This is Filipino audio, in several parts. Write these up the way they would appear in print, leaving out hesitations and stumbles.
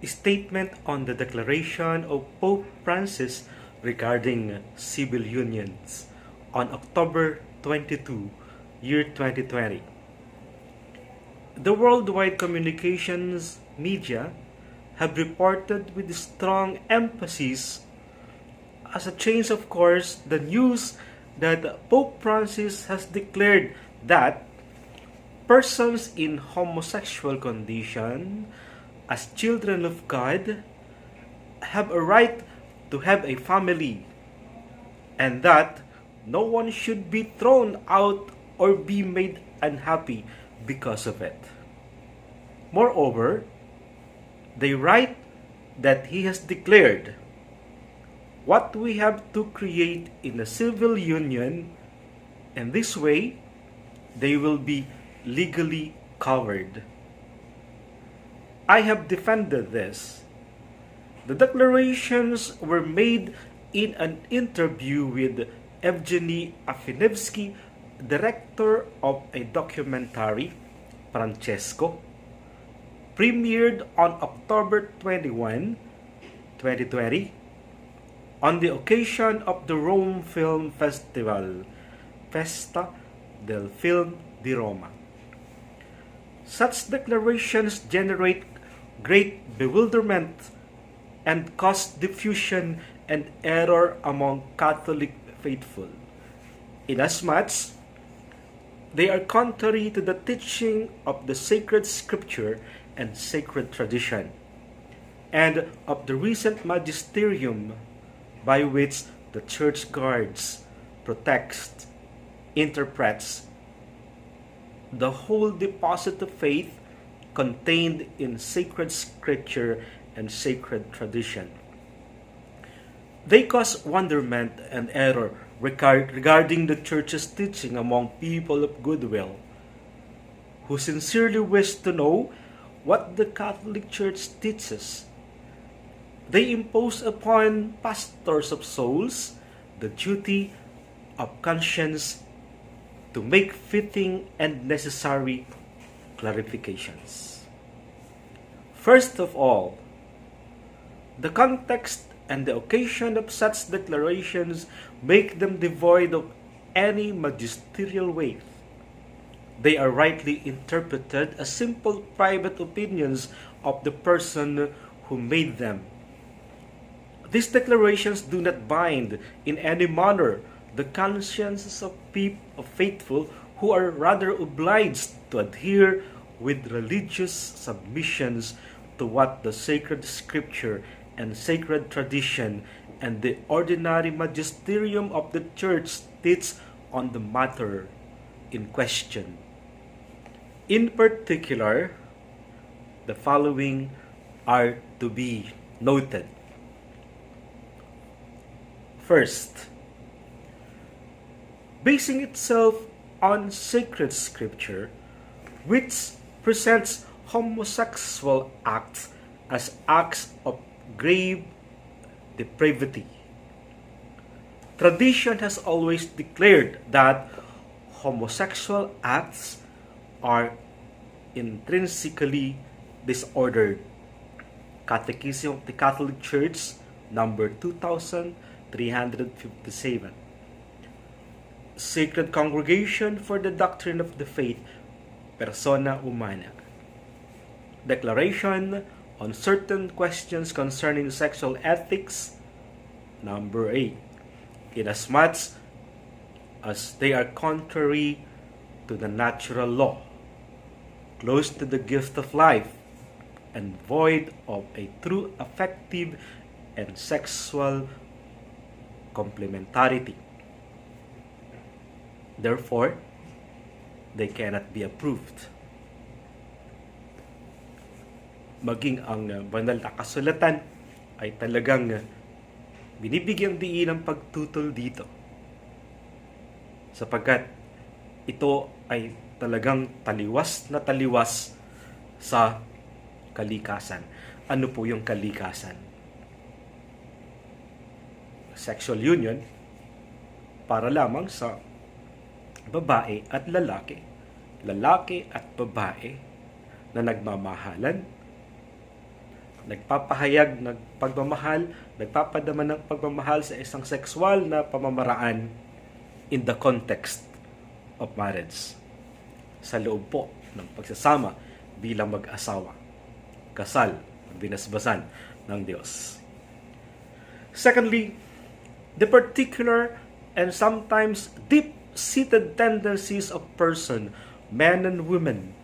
Statement on the declaration of Pope Francis regarding civil unions on October 22, year 2020. The worldwide communications media have reported with strong emphasis as a change of course the news that Pope Francis has declared that persons in homosexual condition as children of God have a right to have a family and that no one should be thrown out or be made unhappy because of it. Moreover, they write that he has declared what we have to create in a civil union, and this way they will be legally covered. I have defended this. The declarations were made in an interview with Evgeny Afinevsky, director of a documentary, Francesco, premiered on October 21, 2020, on the occasion of the Rome Film Festival, Festa del Film di Roma. Such declarations generate great bewilderment and cause diffusion and error among Catholic faithful, inasmuch they are contrary to the teaching of the sacred scripture and sacred tradition, and of the recent magisterium by which the church guards, protects, interprets the whole deposit of faith contained in sacred scripture and sacred tradition. They cause wonderment and error regarding the church's teaching among people of goodwill, who sincerely wish to know what the Catholic Church teaches. They impose upon pastors of souls the duty of conscience to make fitting and necessary clarifications. First of all, the context and the occasion of such declarations make them devoid of any magisterial weight. They are rightly interpreted as simple private opinions of the person who made them. These declarations do not bind in any manner the consciences of faithful who are rather obliged to adhere with religious submissions to what the sacred scripture and sacred tradition and the ordinary magisterium of the church teach on the matter in question. In particular, the following are to be noted. First, basing itself on sacred scripture, which presents homosexual acts as acts of grave depravity. Tradition has always declared that homosexual acts are intrinsically disordered. Catechism of the Catholic Church, number 2357. Sacred Congregation for the Doctrine of the Faith, Persona Humana. Declaration on certain questions concerning sexual ethics, number 8. Inasmuch as they are contrary to the natural law, close to the gift of life, and void of a true affective and sexual complementarity. Therefore, they cannot be approved. Maging ang banal na kasulatan ay talagang binibigyang diin ang pagtutol dito, sapagkat ito ay talagang taliwas na taliwas sa kalikasan. Ano po yung kalikasan? Sexual union para lamang sa babae at lalaki, lalaki at babae na nagmamahalan nagpapahayag ng pagmamahal, nagpapadama ng pagmamahal sa isang sexual na pamamaraan in the context of marriage. Sa loob po ng pagsasama bilang mag-asawa. Kasal, binasbasan ng Diyos. Secondly, the particular and sometimes deep-seated tendencies of person, men and women,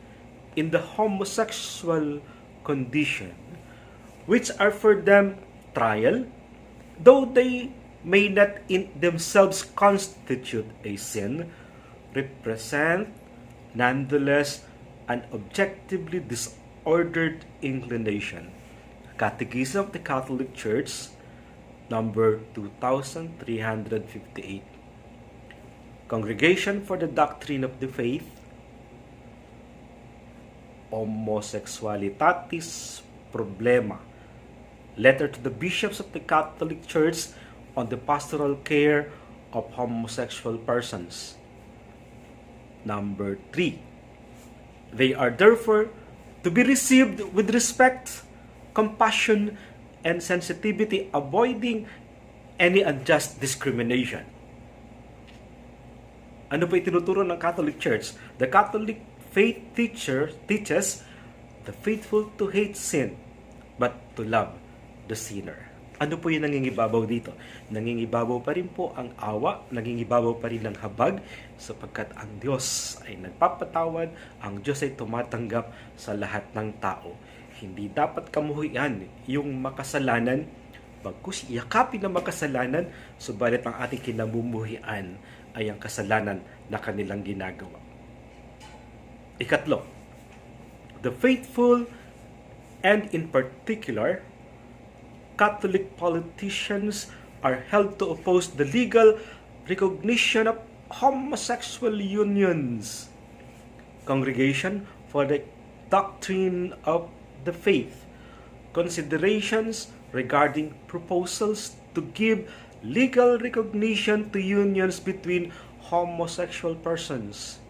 in the homosexual condition, which are for them trial, though they may not in themselves constitute a sin, represent nonetheless an objectively disordered inclination. Catechism of the Catholic Church, number 2358. Congregation for the Doctrine of the Faith, Homosexualitatis Problema, letter to the bishops of the Catholic Church on the pastoral care of homosexual persons. Number 3. They are therefore to be received with respect, compassion, and sensitivity, avoiding any unjust discrimination. Ano po itinuturo ng Catholic Church? The Catholic faith teaches the faithful to hate sin, but to love the sinner. Ano po yung nangingibabaw dito? Nangingibabaw pa rin po ang awa, nangingibabaw pa rin ang habag, sapagkat ang Diyos ay nagpapatawad, ang Diyos ay tumatanggap sa lahat ng tao. Hindi dapat kamuhian yung makasalanan, bagkus iyakapin ang makasalanan, subalit ang ating kinamumuhian ay ang kasalanan na kanilang ginagawa. Ikatlo, the faithful and in particular, Catholic politicians are held to oppose the legal recognition of homosexual unions. Congregation for the Doctrine of the Faith, considerations regarding proposals to give legal recognition to unions between homosexual persons.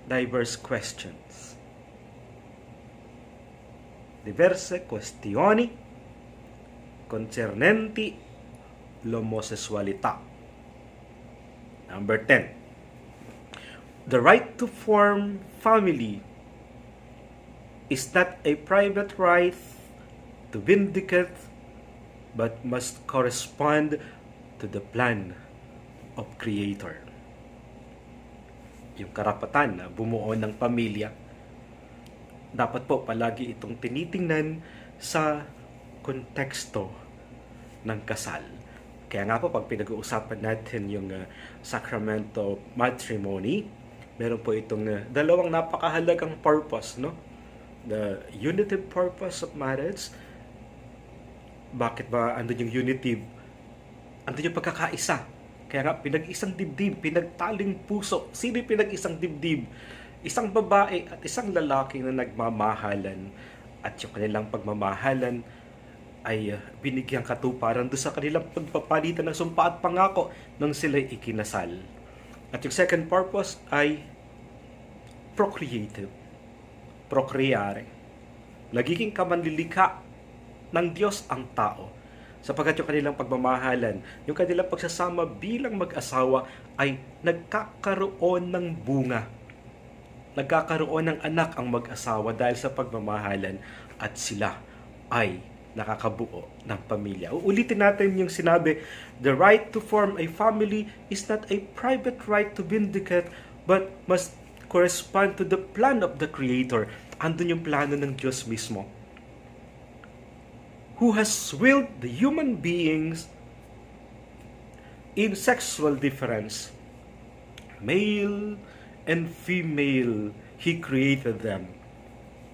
Diverse questions. Diverse questioni concernenti l'omosessualità. Number 10. The right to form family is not a private right to vindicate, but must correspond to the plan of Creator. Yung karapatan na bumuo ng pamilya, dapat po palagi itong tinitingnan sa konteksto ng kasal. Kaya nga po, pag pinag-uusapan natin yung sacramento of matrimony, meron po itong dalawang napakahalagang purpose, no? The unitive purpose of marriage. Bakit ba andun yung unitive? Andun yung pagkakaisa. Kaya nga, pinag-isang dibdib, pinagtaling puso. Sino yung pinag-isang dibdib? Isang babae at isang lalaki na nagmamahalan, at yung kanilang pagmamahalan ay binigyang katuparan doon sa kanilang pagpapalitan ng sumpa at pangako nang sila'y ikinasal. At yung second purpose ay procreative. Procreare. Nagiging kamanlilikha ng Diyos ang tao, sapagkat yung kanilang pagmamahalan, yung kanilang pagsasama bilang mag-asawa ay nagkakaroon ng bunga. Nagkakaroon ng anak ang mag-asawa dahil sa pagmamahalan, at sila ay nakakabuo ng pamilya. Uulitin natin yung sinabi, the right to form a family is not a private right to vindicate, but must correspond to the plan of the Creator. Andun yung plano ng Diyos mismo, who has willed the human beings in sexual difference. Male and female, He created them.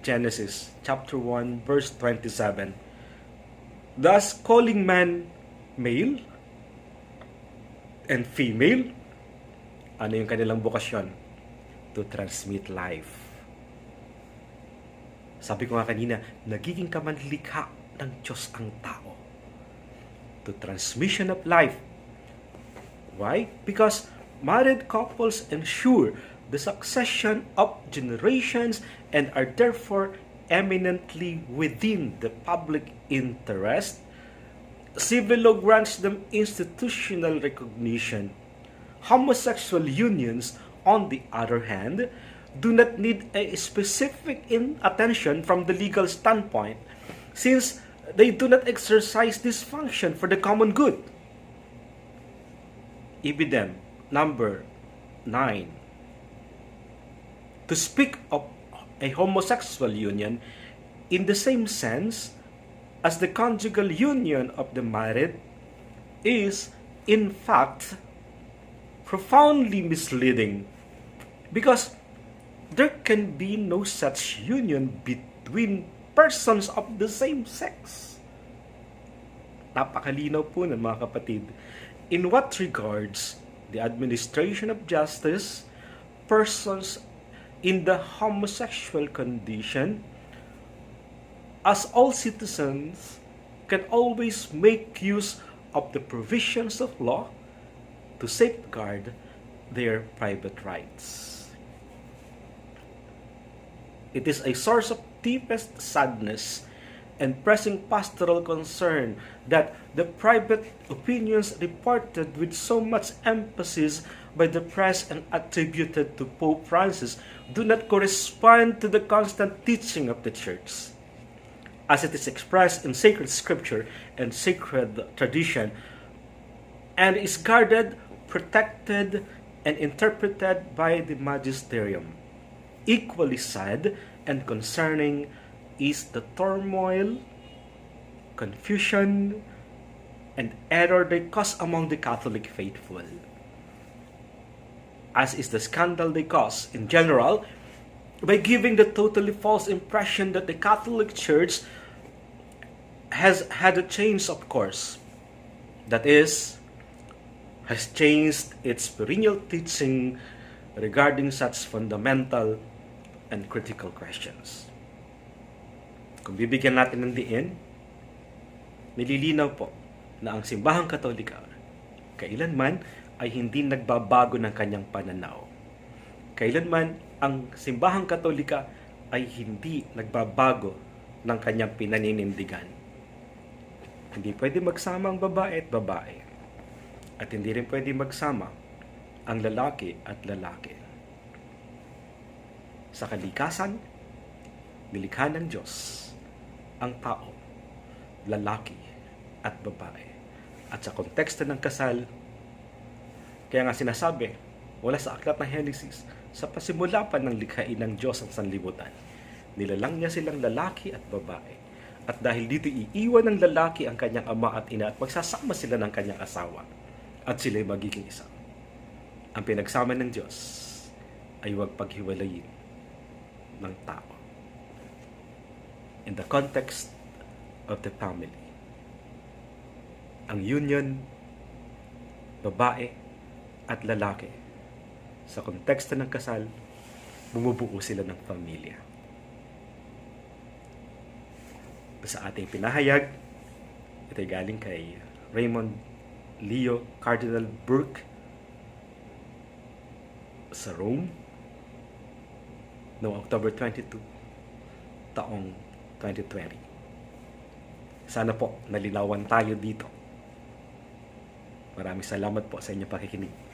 Genesis chapter 1, verse 27. Thus, calling man male and female, ano yung kanilang bokasyon? To transmit life. Sabi ko nga kanina, nagiging kamanlikha ng Diyos ang tao. To transmission of life. Why? Because married couples ensure the succession of generations and are therefore eminently within the public interest, civil law grants them institutional recognition. Homosexual unions, on the other hand, do not need a specific attention from the legal standpoint, since they do not exercise this function for the common good. Ibidem number 9. To speak of a homosexual union in the same sense as the conjugal union of the married is, in fact, profoundly misleading, because there can be no such union between persons of the same sex. Napakalinaw po ng mga kapatid. In what regards the administration of justice, persons in the homosexual condition, as all citizens, can always make use of the provisions of law to safeguard their private rights. It is a source of deepest sadness and pressing pastoral concern that the private opinions reported with so much emphasis by the press and attributed to Pope Francis do not correspond to the constant teaching of the Church, as it is expressed in sacred scripture and sacred tradition, and is guarded, protected, and interpreted by the magisterium. Equally sad and concerning is the turmoil, confusion, and error they cause among the Catholic faithful, as is the scandal they cause in general by giving the totally false impression that the Catholic Church has had a change of course, that is, has changed its perennial teaching regarding such fundamental and critical questions. Kung bibigyan natin ng diin, nililinaw po na ang Simbahang Katolika kailanman ay hindi nagbabago ng kanyang pananaw. Kailanman ang Simbahang Katolika ay hindi nagbabago ng kanyang pinaninindigan. Hindi pwede magsama ang babae at babae. At hindi rin pwede magsama ang lalaki at lalaki. Sa kalikasan, nilikha ng Diyos ang tao, lalaki at babae. At sa konteksto ng kasal, kaya nga sinasabi, wala sa aklat ng Henesis, sa pasimula pa ng likhain ng Diyos ang sanlibutan, nilalang niya silang lalaki at babae. At dahil dito iiwan ng lalaki ang kanyang ama at ina at magsasama sila ng kanyang asawa at sila'y magiging isa. Ang pinagsama ng Diyos ay huwag paghiwalayin ng tao. In the context of the family, ang union, babae at lalaki, sa konteksto ng kasal, bumubuo sila ng pamilya. Sa ating pinahayag, ito ay galing kay Raymond Leo Cardinal Burke sa Rome noong October 22, taong 2020. Sana po nalinawan tayo dito. Maraming salamat po sa inyong pakikinig.